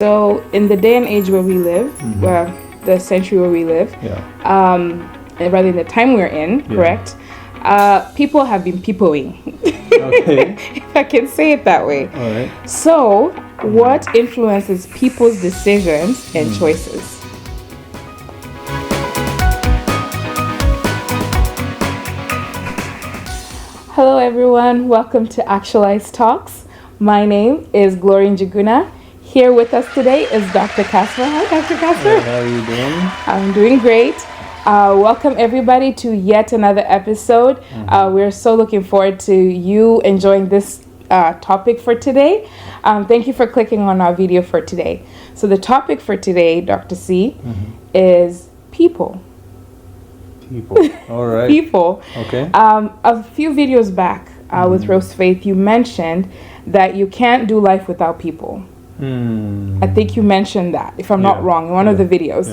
So, in the day and age where we live, well, the century where we live, and rather in the time we're in, correct? People have been peopling. Okay. If I can say it that way. All right. So, what influences people's decisions and choices? Hello, everyone. Welcome to Actualize Talks. My name is Glory Njuguna. Here with us today is Dr. Casper. Hi, Dr. Casper. How are you doing? I'm doing great. Welcome everybody to yet another episode. We're so looking forward to you enjoying this topic for today. Thank you for clicking on our video for today. So the topic for today, Dr. C, is people. People. All right. People. Okay. A few videos back with Rose Faith, you mentioned that you can't do life without people. I think you mentioned that, if I'm not wrong, in one of the videos.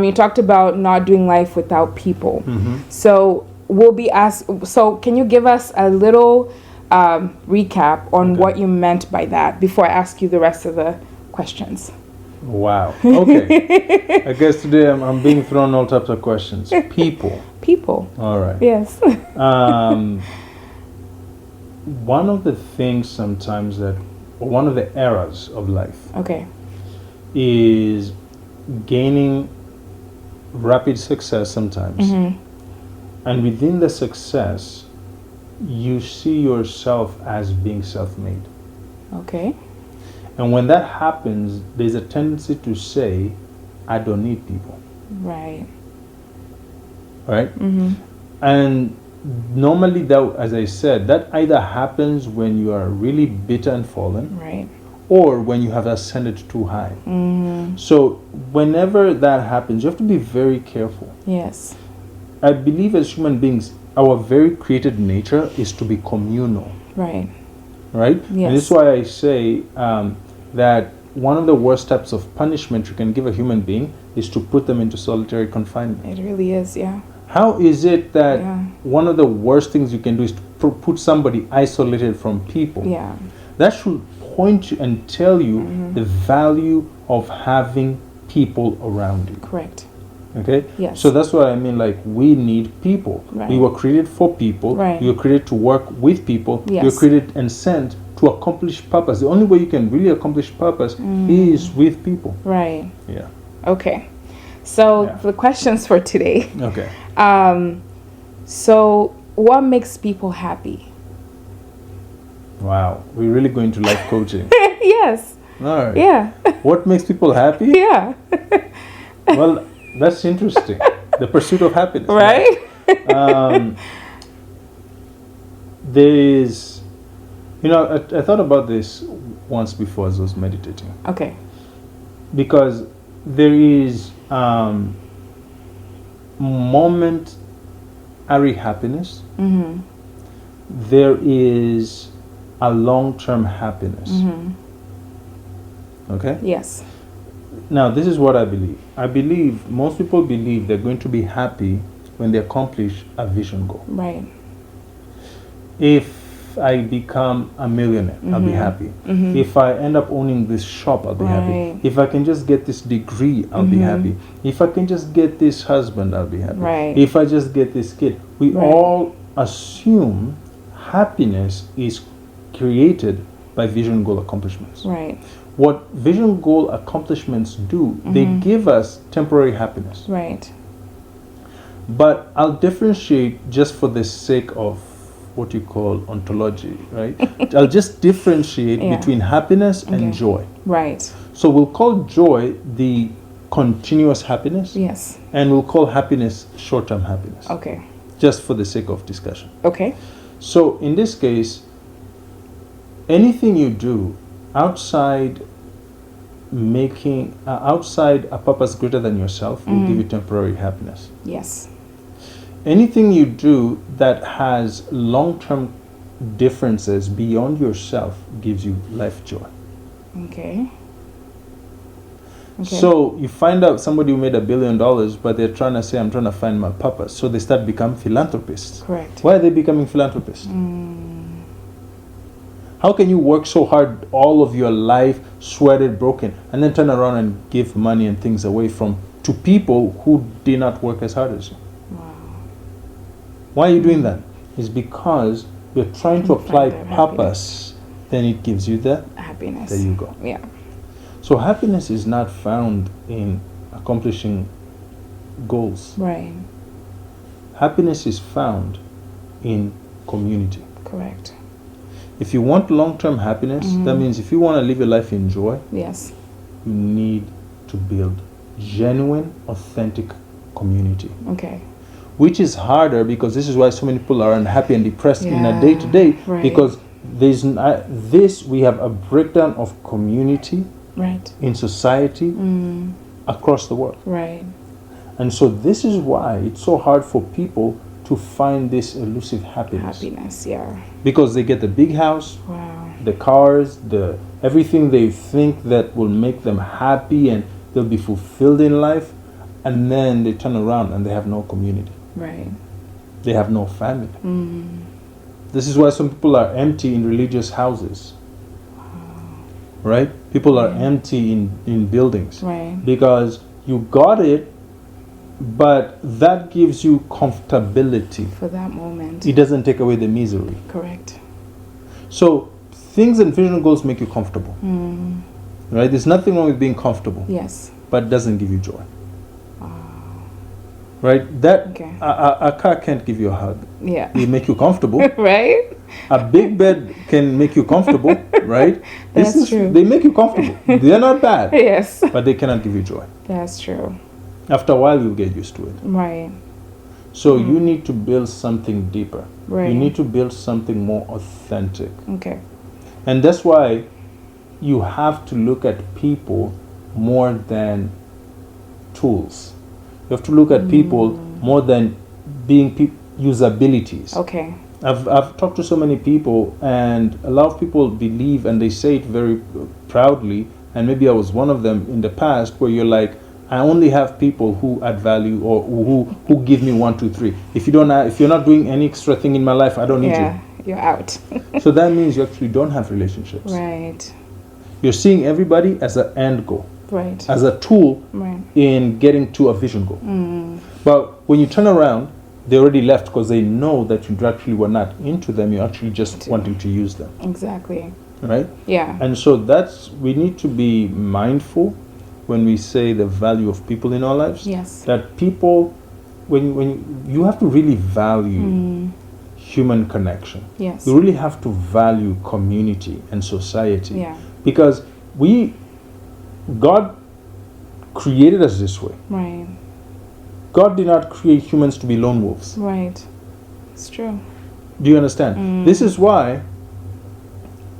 You talked about not doing life without people. So we'll be asked. So can you give us a little recap on what you meant by that before I ask you the rest of the questions? Wow. Okay. I guess today I'm being thrown all types of questions. People. People. All right. Yes. One of the things sometimes one of the errors of life is gaining rapid success sometimes. And within the success, you see yourself as being self-made. Okay. And when that happens, there's a tendency to say, I don't need people. Right. Right? And normally, that, as I said, that either happens when you are really bitter and fallen, Right. or when you have ascended too high. So whenever that happens, you have to be very careful. Yes. I believe as human beings, our very created nature is to be communal. Right. Right? Yes. And this is why I say that one of the worst types of punishment you can give a human being is to put them into solitary confinement. It really is, yeah. How is it that one of the worst things you can do is to put somebody isolated from people? Yeah. That should point you and tell you the value of having people around you. Correct. Okay? Yes. So that's what I mean, like, we need people. Right. We were created for people. Right. We were created to work with people. Yes. We were created and sent to accomplish purpose. The only way you can really accomplish purpose is with people. Right. Yeah. Okay. So the questions for today. Okay. So what makes people happy? Wow. We're really going to life coaching. Yes. All right. Yeah. What makes people happy? Yeah. Well, that's interesting. The pursuit of happiness. Right? There's, I thought about this once before as I was meditating. Okay. Because there is momentary happiness. There is a long-term happiness. Okay? Yes. Now, this is what I believe. I believe most people believe they're going to be happy when they accomplish a vision goal. Right. If I become a millionaire, I'll be happy. If I end up owning this shop, I'll be happy. If I can just get this degree, I'll be happy. If I can just get this husband, I'll be happy. Right. If I just get this kid. We all assume happiness is created by vision goal accomplishments. Right. What vision goal accomplishments do, they give us temporary happiness. Right. But I'll differentiate just for the sake of what you call ontology, right? I'll just differentiate between happiness and joy. Right. So we'll call joy the continuous happiness. Yes. And we'll call happiness short-term happiness. Okay. Just for the sake of discussion. Okay. So in this case, anything you do outside outside a purpose greater than yourself will give you temporary happiness. Yes. Anything you do that has long-term differences beyond yourself gives you life joy. Okay. So you find out somebody who made $1 billion, but they're trying to say, I'm trying to find my purpose. So they start becoming philanthropists. Correct. Why are they becoming philanthropists? How can you work so hard all of your life, sweated, broken, and then turn around and give money and things away to people who did not work as hard as you? Wow. Why are you doing that? It's because you're trying to apply purpose. Then it gives you the happiness. There you go. Yeah. So happiness is not found in accomplishing goals. Right. Happiness is found in community. Correct. If you want long-term happiness, that means if you want to live your life in joy, yes, you need to build genuine, authentic community. Okay. Which is harder because this is why so many people are unhappy and depressed in a day-to-day, because there's we have a breakdown of community in society across the world. Right. And so this is why it's so hard for people to find this elusive happiness. Because they get the big house, the cars, everything they think that will make them happy and they'll be fulfilled in life, and then they turn around and they have no community. Right. They have no family. This is why some people are empty in religious houses. Right? People are empty in buildings. Right. Because you got it, but that gives you comfortability. For that moment. It doesn't take away the misery. Correct. So things and vision goals make you comfortable. Right? There's nothing wrong with being comfortable. Yes. But it doesn't give you joy. Right? That a car can't give you a hug. Yeah. It make you comfortable. Right? A big bed can make you comfortable, right? That's true. They make you comfortable. They're not bad. Yes. But they cannot give you joy. That's true. After a while, you'll get used to it. Right. So you need to build something deeper. Right. You need to build something more authentic. Okay. And that's why you have to look at people more than tools. You have to look at people more than being usabilities. Okay. I've talked to so many people, and a lot of people believe, and they say it very proudly, and maybe I was one of them in the past, where you're like, I only have people who add value or who give me 1, 2, 3. If you're not doing any extra thing in my life, I don't need you. You're out. So that means you actually don't have relationships. Right. You're seeing everybody as an end goal. Right. As a tool in getting to a vision goal. But when you turn around, they already left because they know that you actually were not into them. You're actually just wanting to use them. Exactly. Right? Yeah. And so we need to be mindful when we say the value of people in our lives. Yes. That people, when you have to really value human connection. Yes. You really have to value community and society. Yeah. Because God created us this way. Right. God did not create humans to be lone wolves. Right. It's true. Do you understand? This is why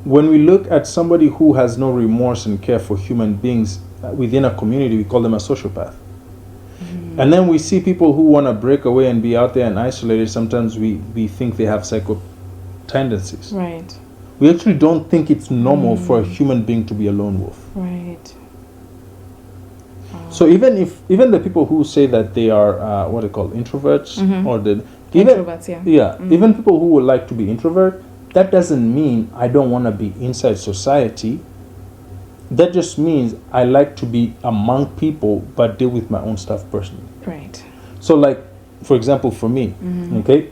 when we look at somebody who has no remorse and care for human beings within a community, we call them a sociopath. And then we see people who want to break away and be out there and isolated. Sometimes we think they have psycho tendencies. Right. We actually don't think it's normal for a human being to be a lone wolf. Right. So even the people who say that they are what they call introverts or introverts, even people who would like to be introvert, that doesn't mean I don't want to be inside society. That just means I like to be among people but deal with my own stuff personally. Right. So like, for example, for me, okay,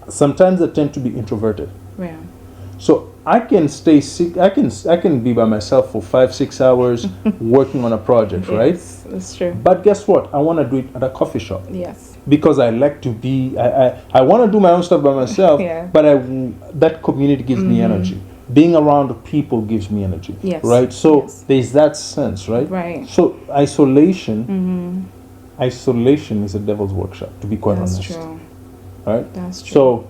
sometimes I tend to be introverted. Yeah. So I can stay sick. I can be by myself for 5-6 hours working on a project, right? Yes, that's true. But guess what? I want to do it at a coffee shop. Yes. Because I like to be. I want to do my own stuff by myself. But that community gives me energy. Being around people gives me energy. Yes. Right. So there's that sense, right? Right. So isolation is a devil's workshop, to be quite honest. That's true. Right. That's true. So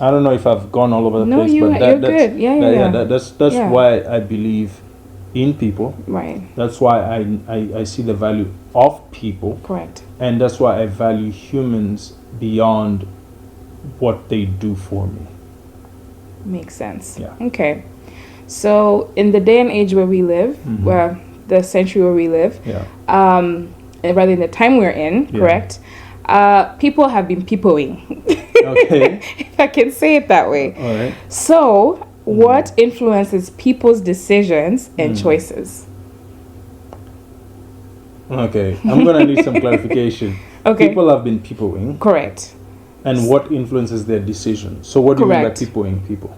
I don't know if I've gone all over the place, but you're good. Yeah. That's why I believe in people. Right. That's why I see the value of people. Correct. And that's why I value humans beyond what they do for me. Makes sense. Yeah. Okay. So in the day and age where we live, where the century where we live, and rather in the time we're in, correct? People have been peopling. Okay. If I can say it that way. All right. So What influences people's decisions and choices? Okay, I'm gonna need some clarification. Okay. People have been peopling. Correct. And what influences their decision? So what do you mean by Correct. peopling people?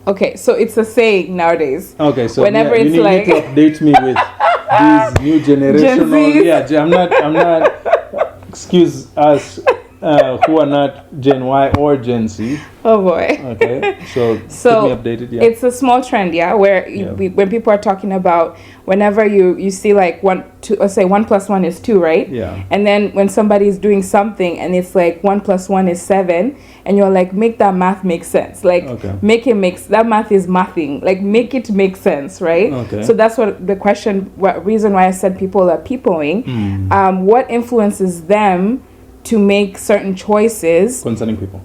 Okay, so it's a saying nowadays. Okay, so whenever you it's need like to update me with these new generational. Zs. Yeah, I'm not. Excuse us who are not Gen Y or Gen Z. oh boy. Okay, so keep me updated. Yeah, it's a small trend, where when people are talking about whenever you see like 1 2, let's say 1 + 1 is 2, right? Yeah. And then when somebody is doing something and it's like 1 + 1 is 7, and you're like, make that math make sense. Like make it makes that math is mathing. Like make it make sense, right? Okay. So that's what the question. What reason why I said people are peopling? What influences them to make certain choices concerning people?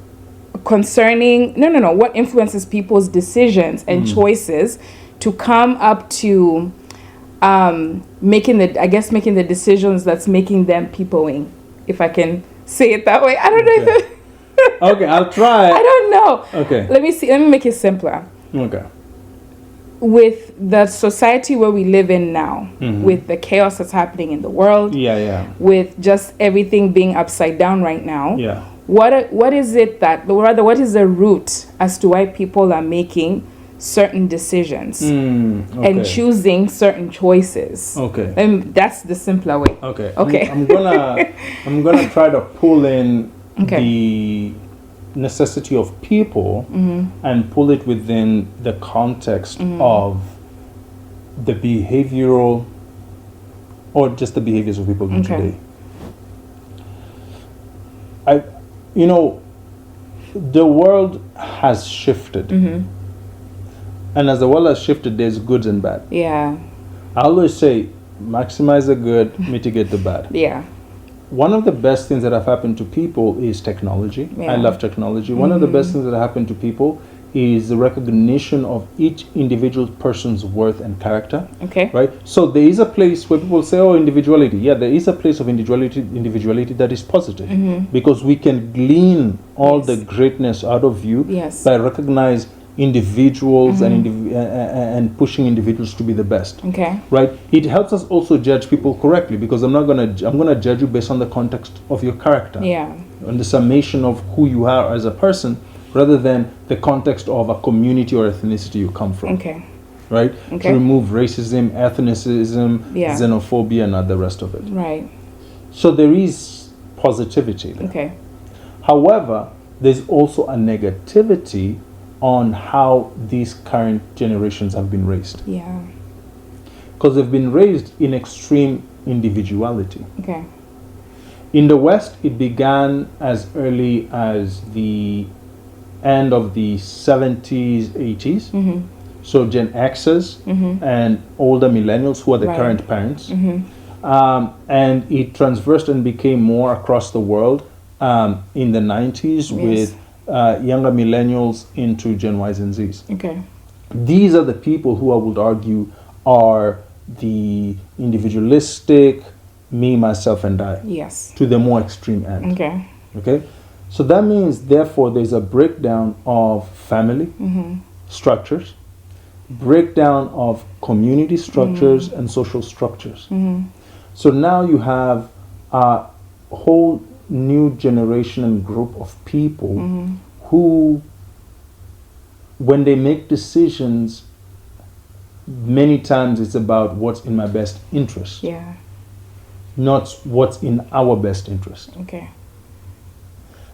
No, what influences people's decisions and choices to come up to making the decisions that's making them peopling, if I can say it that way. I don't know if okay, I'll try. I don't know. Okay, let me make it simpler. Okay. With the society where we live in now, with the chaos that's happening in the world, with just everything being upside down right now, what is it that, rather, what is the root as to why people are making certain decisions and choosing certain choices? Okay, and that's the simpler way. Okay. I'm gonna try to pull in the necessity of people and pull it within the context of the behavioral or just the behaviors of people today. The world has shifted, and as the world has shifted, there's goods and bad. I always say maximize the good, mitigate the bad. One of the best things that have happened to people is technology. I love technology. One of the best things that have happened to people is the recognition of each individual person's worth and character. Right? So there is a place where people say, oh, individuality. Yeah, there is a place of individuality that is positive because we can glean all the greatness out of you by recognize individuals and pushing individuals to be the best. Right? It helps us also judge people correctly because I'm gonna judge you based on the context of your character. And the summation of who you are as a person rather than the context of a community or ethnicity you come from. Right? To remove racism, ethnicism, xenophobia, and the rest of it. Right. So there is positivity there. However, there's also a negativity on how these current generations have been raised. Because they've been raised in extreme individuality. In the West, it began as early as the end of the 70s, 80s. So Gen Xers and older millennials who are the current parents. And it transversed and became more across the world in the 90s with younger millennials into Gen Ys and Zs. These are the people who I would argue are the individualistic, me, myself, and I. To the more extreme end. So that means, therefore, there's a breakdown of family structures, breakdown of community structures and social structures. So now you have a whole new generation and group of people who, when they make decisions, many times it's about what's in my best interest, not what's in our best interest.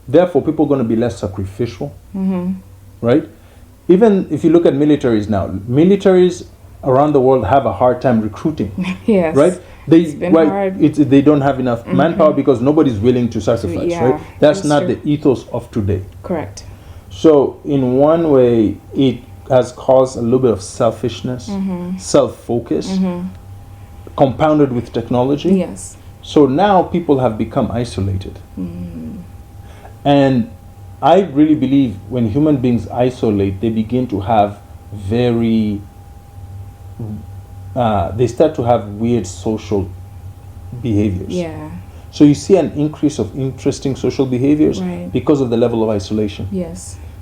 Therefore, people are going to be less sacrificial, right? Even if you look at militaries now, militaries around the world have a hard time recruiting, right? They don't have enough manpower because nobody's willing to sacrifice, right? That's not the ethos of today. So in one way, it has caused a little bit of selfishness, self-focus, compounded with technology. So now people have become isolated. And I really believe when human beings isolate, they begin to have they start to have weird social behaviors. So you see an increase of interesting social behaviors because of the level of isolation.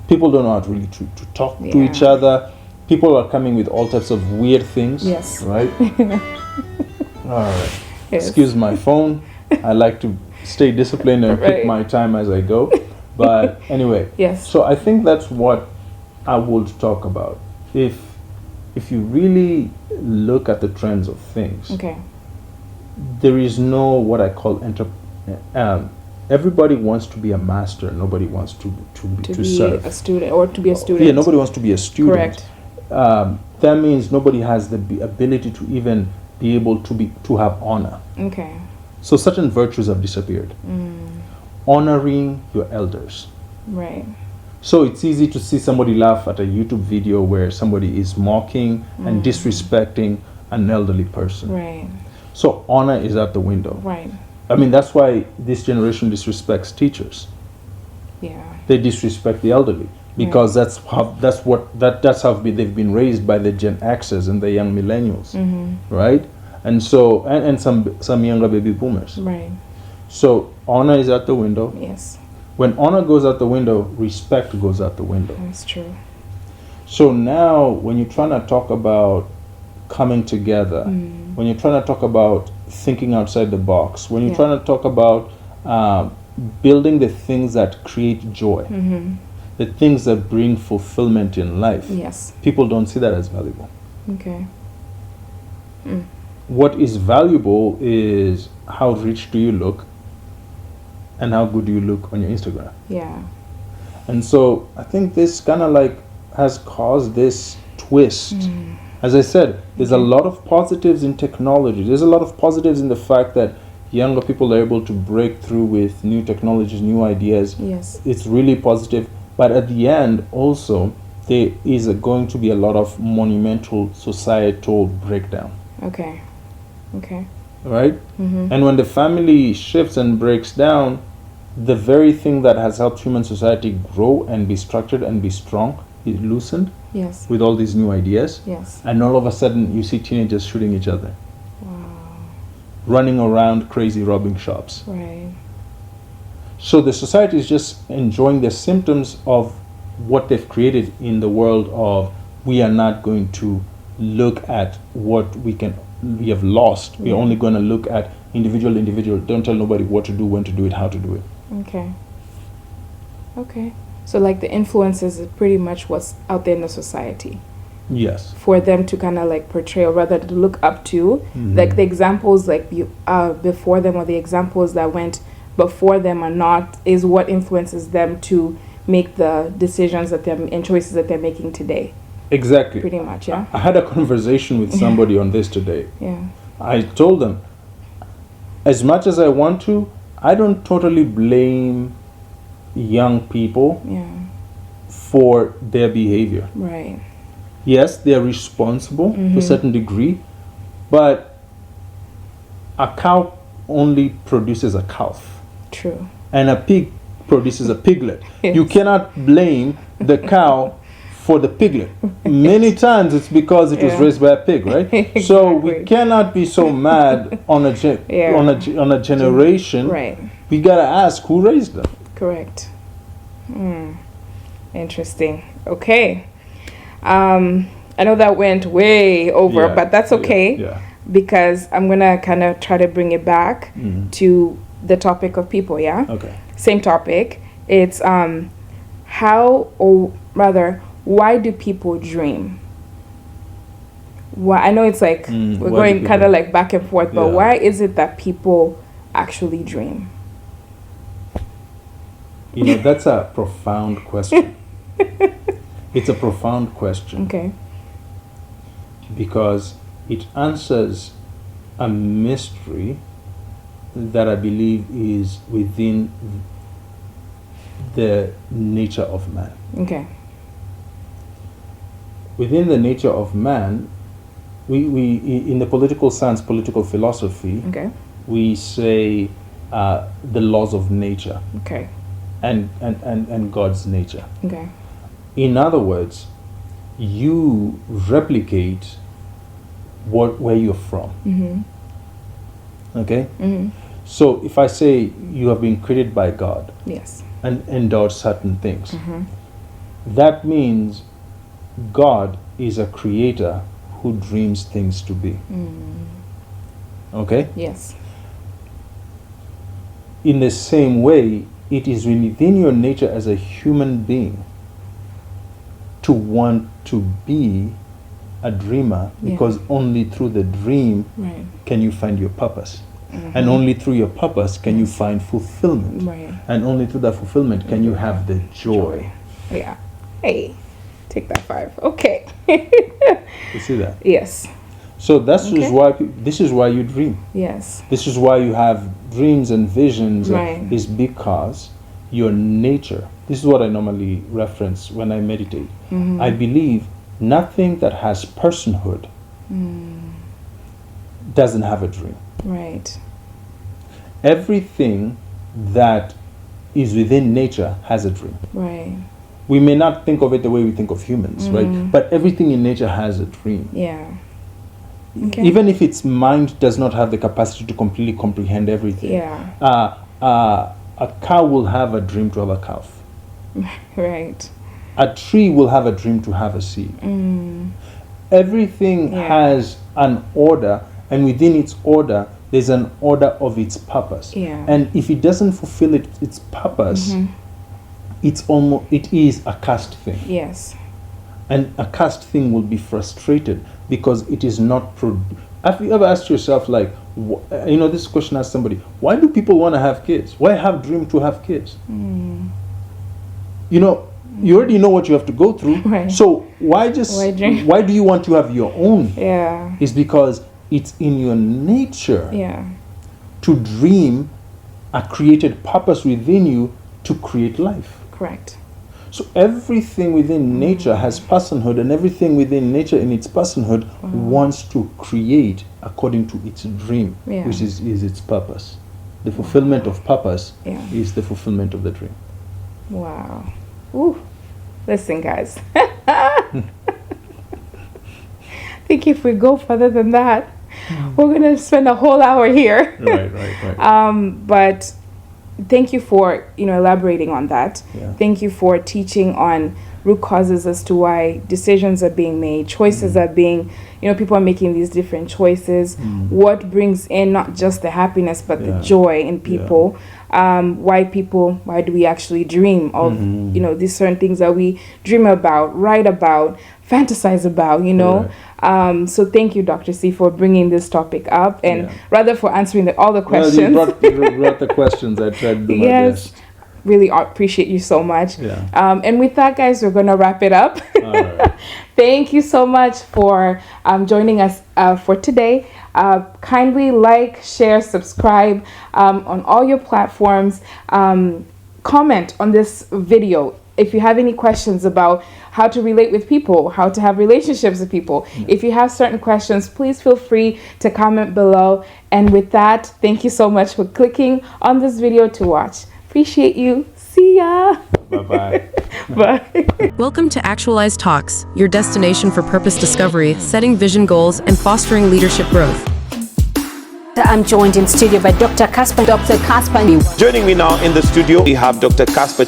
People don't know how to really to talk to each other. people are coming with all types of weird things. Yes. Right? All right. Yes. Excuse my phone. I like to stay disciplined and pick my time as I go. But anyway. Yes. So I think that's what I would talk about. If you really look at the trends of things, okay, there is no what I call everybody wants to be a master. Nobody wants to be serve. a student or to be a student. Yeah, nobody wants to be a student. Correct. That means nobody has the ability to even be able to have honor. Okay. So certain virtues have disappeared. Honoring your elders. Right. So it's easy to see somebody laugh at a YouTube video where somebody is mocking and disrespecting an elderly person. Right. So honor is out the window. Right. I mean, that's why this generation disrespects teachers. Yeah. They disrespect the elderly because that's how they've been raised by the Gen Xers and the young millennials, right? And so and some younger baby boomers. Right. So honor is out the window. Yes. When honor goes out the window, respect goes out the window. That's true. So now, when you're trying to talk about coming together, when you're trying to talk about thinking outside the box, when you're trying to talk about building the things that create joy, the things that bring fulfillment in life, yes, people don't see that as valuable. Okay. What is valuable is how rich do you look and how good do you look on your Instagram. Yeah. And so I think this kind of like has caused this twist. As I said, there's a lot of positives in technology. There's a lot of positives in the fact that younger people are able to break through with new technologies, new ideas. Yes. It's really positive. But at the end, also, there is going to be a lot of monumental societal breakdown. Okay. Okay. Right? And when the family shifts and breaks down, the very thing that has helped human society grow and be structured and be strong is loosened. Yes. With all these new ideas. Yes. And all of a sudden, you see teenagers shooting each other. Wow. Running around crazy robbing shops. Right. So the society is just enjoying the symptoms of what they've created in the world of we are not going to look at what we have lost. We're only going to look at individual. Don't tell nobody what to do, when to do it, how to do it. Okay. Okay. So like the influences is pretty much what's out there in the society. Yes. For them to kind of like portray or rather to look up to. Like the examples like before them or the examples that went before them are not, is what influences them to make the decisions that they're and choices that they're making today. Exactly. Pretty much, yeah. I had a conversation with somebody on this today. Yeah. I told them, as much as I want to, I don't totally blame young people for their behavior. Right. Yes, they are responsible to a certain degree, but a cow only produces a calf. True. And a pig produces a piglet. Yes. You cannot blame the cow for the piglet. Many times it's because it was raised by a pig, right? Exactly. So we cannot be so mad on a generation. Right. We gotta ask who raised them. Correct. Interesting. Okay. I know that went way over, but that's okay. Yeah. Because I'm gonna kind of try to bring it back to the topic of people. Yeah. Okay. Same topic. It's how, or rather, why do people dream? Why, I know it's like we're going kind of like back and forth, but why is it that people actually dream? You know, that's a profound question. It's a profound question. Okay. Because it answers a mystery that I believe is within the nature of man. Okay. Within the nature of man, we in the political science, political philosophy, we say the laws of nature. Okay. And God's nature. Okay. In other words, you replicate where you're from. Okay? So if I say you have been created by God, yes, and endowed certain things, that means God is a creator who dreams things to be. Okay? Yes. In the same way, it is within your nature as a human being to want to be a dreamer, because only through the dream can you find your purpose. And only through your purpose can you find fulfillment. And only through that fulfillment can you have the joy. Yeah. Hey, take that 5. Okay. You see that? Yes. So this is why you dream. Yes. This is why you have dreams and visions. Right. Is because your nature. This is what I normally reference when I meditate. I believe nothing that has personhood doesn't have a dream. Right. Everything that is within nature has a dream. Right. We may not think of it the way we think of humans, right? But everything in nature has a dream. Yeah. Okay. Even if its mind does not have the capacity to completely comprehend everything. Yeah. A cow will have a dream to have a calf. Right. A tree will have a dream to have a seed. Everything has an order, and within its order, there's an order of its purpose. Yeah. And if it doesn't fulfill its purpose, it is a cursed thing. Yes. And a cursed thing will be frustrated because it is not have you ever asked yourself, like, this question asked somebody, why do people want to have kids? Why have dream to have kids? You already know what you have to go through. Right. So why do you want to have your own? Yeah. It's because it's in your nature to dream a created purpose within you to create life. Correct. So everything within nature has personhood, and everything within nature in its personhood wants to create according to its dream, which is its purpose. The fulfillment of purpose is the fulfillment of the dream. Wow. Ooh. Listen, guys. I think if we go further than that, we're going to spend a whole hour here. Right. But thank you for elaborating on that. Thank you for teaching on root causes as to why decisions are being made, choices are being, people are making these different choices. What brings in not just the happiness but the joy in people. Why do we actually dream of these certain things that we dream about, write about, fantasize about, so thank you, Dr. C, for bringing this topic up, and rather for answering all the questions. Well, you brought the questions. I tried to do my best. Really appreciate you so much. And with that, guys, we're going to wrap it up. All right. Thank you so much for joining us for today. Kindly like, share, subscribe on all your platforms. Comment on this video if you have any questions about how to relate with people, how to have relationships with people. If you have certain questions, please feel free to comment below. And with that, thank you so much for clicking on this video to watch. Appreciate you. See ya. Bye-bye. Bye. Welcome to Actualize Talks, your destination for purpose discovery, setting vision goals, and fostering leadership growth. I'm joined in studio by Dr. Casper. Joining me now in the studio, we have Dr. Casper.